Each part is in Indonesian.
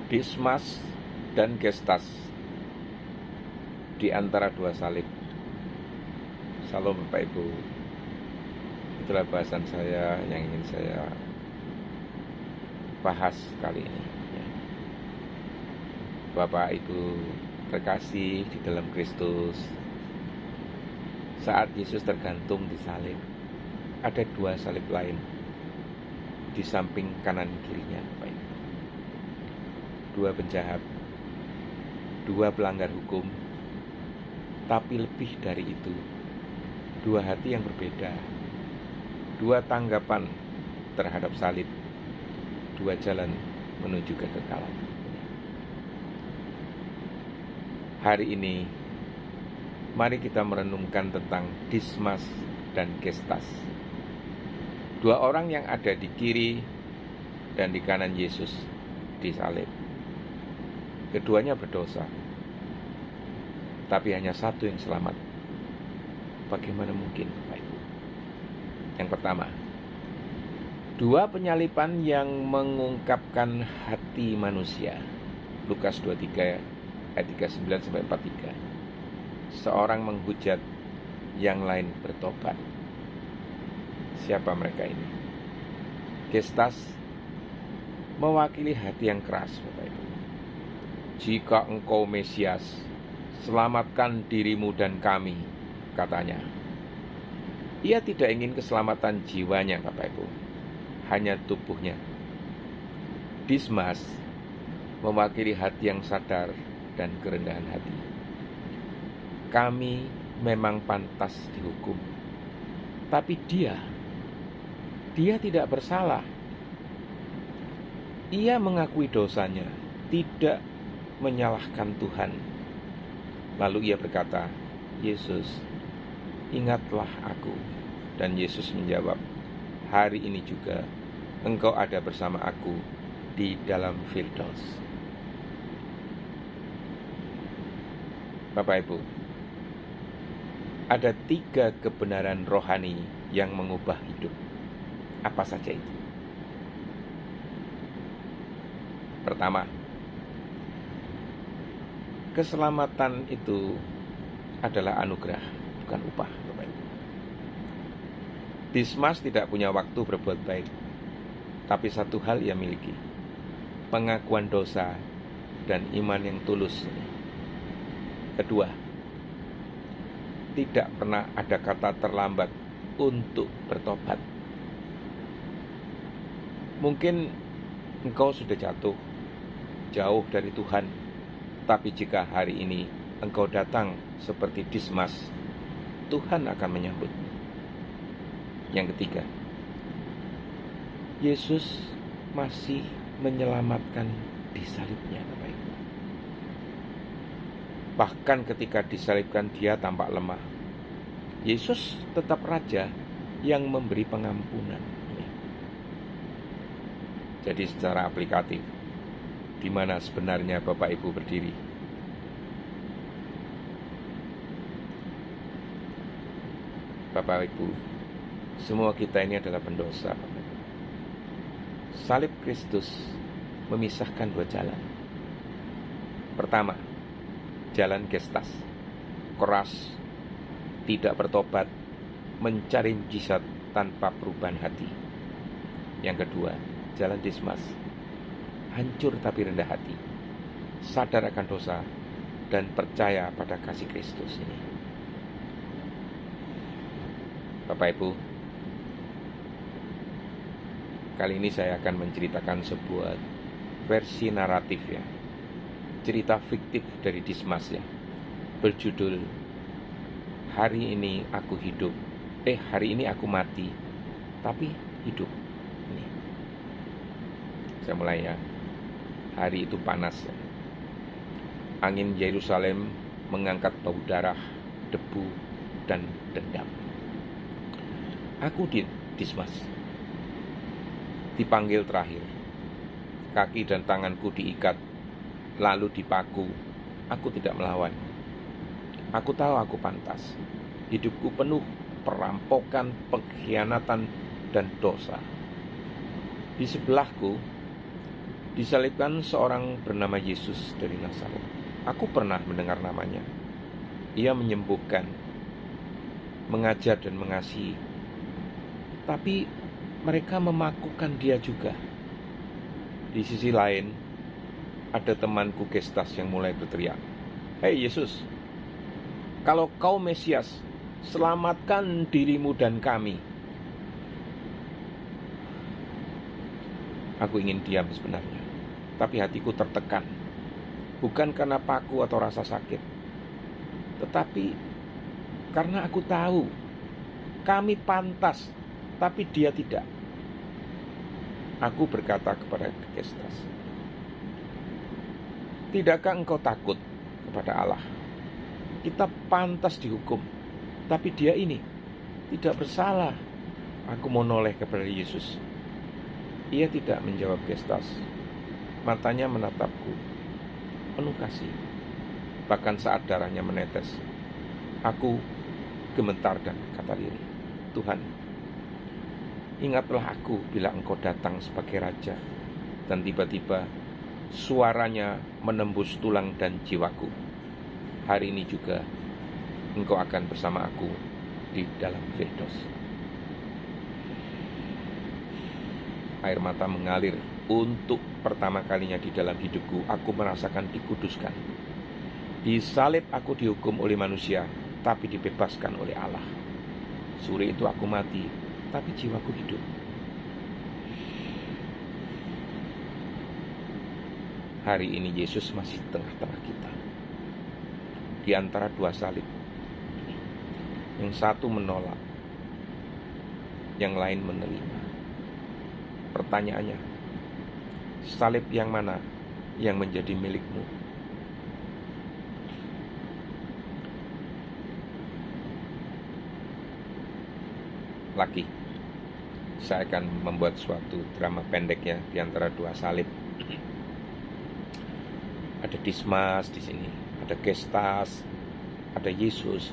Dismas dan Gestas di antara dua salib. Salam Bapak Ibu. Itulah bahasan saya yang ingin saya bahas kali ini. Bapak Ibu terkasih di dalam Kristus, saat Yesus tergantung di salib, ada dua salib lain di samping kanan kirinya, Bapak Ibu. Dua penjahat, dua pelanggar hukum, tapi lebih dari itu, dua hati yang berbeda, dua tanggapan terhadap salib, dua jalan menuju kekekalan. Hari ini, mari kita merenungkan tentang Dismas dan Gestas. Dua orang yang ada di kiri dan di kanan Yesus di salib. Keduanya berdosa, tapi hanya satu yang selamat. Bagaimana mungkin, Bapak Ibu? Yang pertama, dua penyalipan yang mengungkapkan hati manusia. Lukas 23 ayat 39-43. Seorang menghujat, yang lain bertobat. Siapa mereka ini? Gestas mewakili hati yang keras, Bapak Ibu. Jika engkau Mesias, selamatkan dirimu dan kami, katanya. Ia tidak ingin keselamatan jiwanya, Bapak Ibu, hanya tubuhnya. Dismas mewakili hati yang sadar dan kerendahan hati. Kami memang pantas dihukum, tapi dia tidak bersalah. Ia mengakui dosanya, tidak menyalahkan Tuhan. Lalu ia berkata, Yesus, ingatlah aku. Dan Yesus menjawab, hari ini juga engkau ada bersama aku di dalam Firdaus. Bapak Ibu, ada 3 kebenaran rohani yang mengubah hidup. Apa saja itu? Pertama, keselamatan itu adalah anugerah, bukan upah, Bapak Ibu. Dismas tidak punya waktu berbuat baik, tapi satu hal ia miliki, pengakuan dosa dan iman yang tulus. Kedua, tidak pernah ada kata terlambat untuk bertobat. Mungkin engkau sudah jatuh jauh dari Tuhan, tapi jika hari ini engkau datang seperti Dismas, Tuhan akan menyambut. Yang ketiga, Yesus masih menyelamatkan di salibnya, Bapak Ibu. Bahkan ketika disalibkan dia tampak lemah, Yesus tetap Raja yang memberi pengampunan. Jadi secara aplikatif, di mana sebenarnya Bapak Ibu berdiri? Bapak Ibu, semua kita ini adalah pendosa. Salib Kristus memisahkan dua jalan. Pertama, jalan Gestas, keras, tidak bertobat, mencari mujizat tanpa perubahan hati. Yang kedua, jalan Dismas, hancur tapi rendah hati, sadar akan dosa, dan percaya pada kasih Kristus ini. Bapak Ibu, kali ini saya akan menceritakan sebuah versi naratif ya, cerita fiktif dari Dismas ya, berjudul Hari ini aku hidup, hari ini aku mati, tapi hidup. Ini. Saya mulai ya. Hari itu panas ya. Angin Yerusalem mengangkat bau darah, debu, dan dendam. Aku Dismas dipanggil terakhir. Kaki dan tanganku diikat, lalu dipaku. Aku tidak melawan. Aku tahu aku pantas. Hidupku penuh perampokan, pengkhianatan, dan dosa. Di sebelahku Disalibkan seorang bernama Yesus dari Nazaret. Aku pernah mendengar namanya. Ia menyembuhkan, mengajar dan mengasihi. Tapi mereka memakukan dia juga. Di sisi lain, ada temanku Gestas yang mulai berteriak, "Hei Yesus, kalau kau Mesias, selamatkan dirimu dan kami." Aku ingin diam sebenarnya, tapi hatiku tertekan. Bukan karena paku atau rasa sakit, tetapi karena aku tahu kami pantas, tapi dia tidak. Aku berkata kepada Gestas, "Tidakkah engkau takut kepada Allah? Kita pantas dihukum, tapi dia ini tidak bersalah." Aku menoleh kepada Yesus. Ia tidak menjawab Gestas. Matanya menatapku, penuh kasih. Bahkan saat darahnya menetes, aku gemetar dan kata lirih, "Tuhan, ingatlah aku bila engkau datang sebagai raja." Dan tiba-tiba suaranya menembus tulang dan jiwaku. Hari ini juga engkau akan bersama aku di dalam Firdaus. Air mata mengalir. Untuk pertama kalinya di dalam hidupku, aku merasakan dikuduskan. Di salib aku dihukum oleh manusia, tapi dibebaskan oleh Allah. Sore itu aku mati, tapi jiwaku hidup. Hari ini Yesus masih tengah-tengah kita. Di antara dua salib, yang satu menolak, yang lain menerima. Pertanyaannya, salib yang mana yang menjadi milikmu? Lagi, saya akan membuat suatu drama pendek ya di antara dua salib. Ada Dismas di sini, ada Gestas, ada Yesus.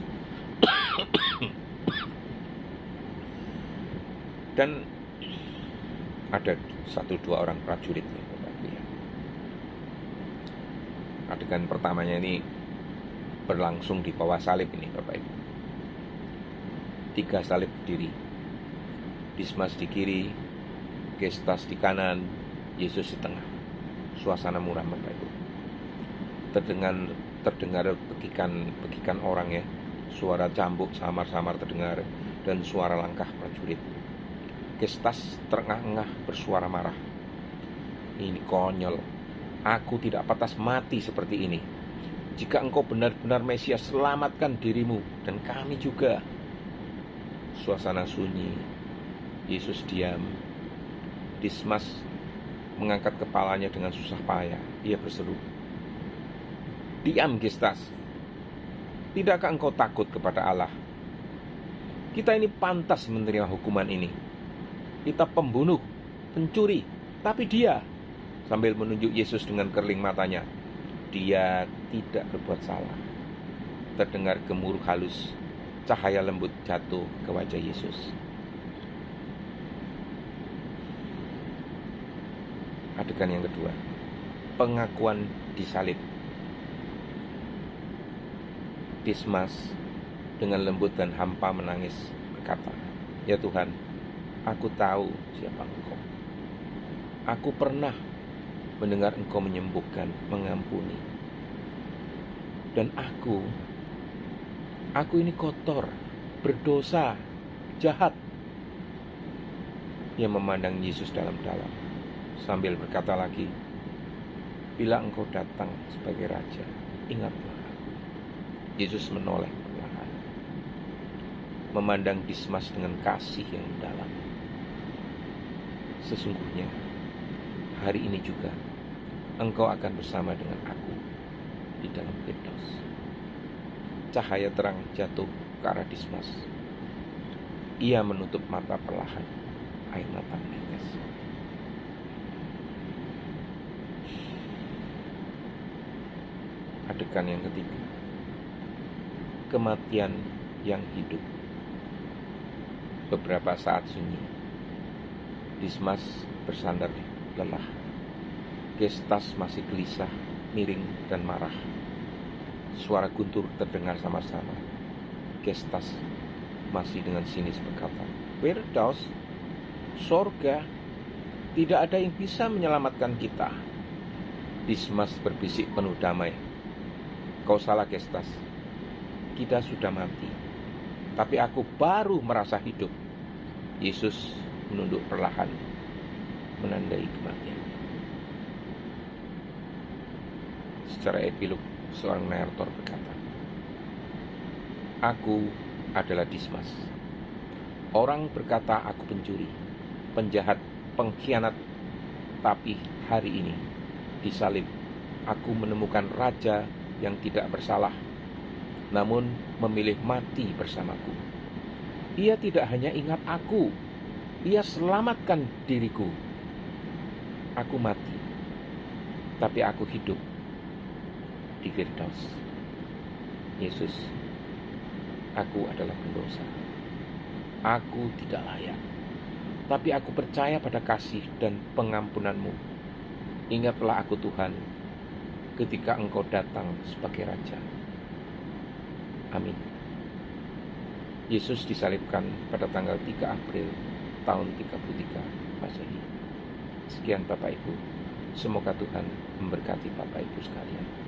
Dan ada 1-2 orang prajurit ya, Bapak Ibu ya. Adegan pertamanya ini berlangsung di bawah salib ini, Bapak Ibu. 3 salib berdiri. Dismas di kiri, Gestas di kanan, Yesus di tengah. Suasana muram, Bapak Ibu. Terdengar begikan orang ya. Suara cambuk samar-samar terdengar dan suara langkah prajurit. Gestas terengah-engah bersuara marah. "Ini konyol. Aku tidak pantas mati seperti ini. Jika engkau benar-benar Mesias, selamatkan dirimu dan kami juga." Suasana sunyi. Yesus diam. Dismas mengangkat kepalanya dengan susah payah. Ia berseru, "Diam, Gestas. Tidakkah engkau takut kepada Allah? Kita ini pantas menerima hukuman ini. Kita pembunuh, pencuri, tapi dia," sambil menunjuk Yesus dengan kerling matanya, "dia tidak berbuat salah." Terdengar gemuruh halus, cahaya lembut jatuh ke wajah Yesus. Adegan yang kedua, pengakuan disalib. Dismas dengan lembut dan hampa menangis berkata, "Ya Tuhan, aku tahu siapa Engkau. Aku pernah mendengar Engkau menyembuhkan, mengampuni. Dan aku ini kotor, berdosa, jahat." Ia memandang Yesus dalam-dalam sambil berkata lagi, "Bila Engkau datang sebagai Raja, ingatlah aku." Yesus menoleh perlahan, memandang Dismas dengan kasih yang dalam. "Sesungguhnya hari ini juga engkau akan bersama dengan aku di dalam Firdaus." Cahaya terang jatuh ke arah Dismas. Ia menutup mata perlahan. Air mata menetes. Adegan yang ketiga, kematian yang hidup. Beberapa saat sunyi. Dismas bersandar lelah. Gestas masih gelisah, miring, dan marah. Suara guntur terdengar sama-sama. Gestas masih dengan sinis berkata, "Firdaus, sorga, tidak ada yang bisa menyelamatkan kita." Dismas berbisik penuh damai, "Kau salah, Gestas. Kita sudah mati, tapi aku baru merasa hidup." Yesus menunduk perlahan, menandai kematian. Secara epilog, seorang narator berkata, "Aku adalah Dismas. Orang berkata aku pencuri, penjahat, pengkhianat, tapi hari ini di salib aku menemukan raja yang tidak bersalah, namun memilih mati bersamaku. Ia tidak hanya ingat aku, ia selamatkan diriku. Aku mati, tapi aku hidup di Firdaus. Yesus, aku adalah pendosa. Aku tidak layak, tapi aku percaya pada kasih dan pengampunanmu. Ingatlah aku, Tuhan, ketika Engkau datang sebagai Raja." Amin. Yesus disalibkan pada tanggal 3 April tahun 33 Masehi. Sekian Bapak Ibu. Semoga Tuhan memberkati Bapak Ibu sekalian.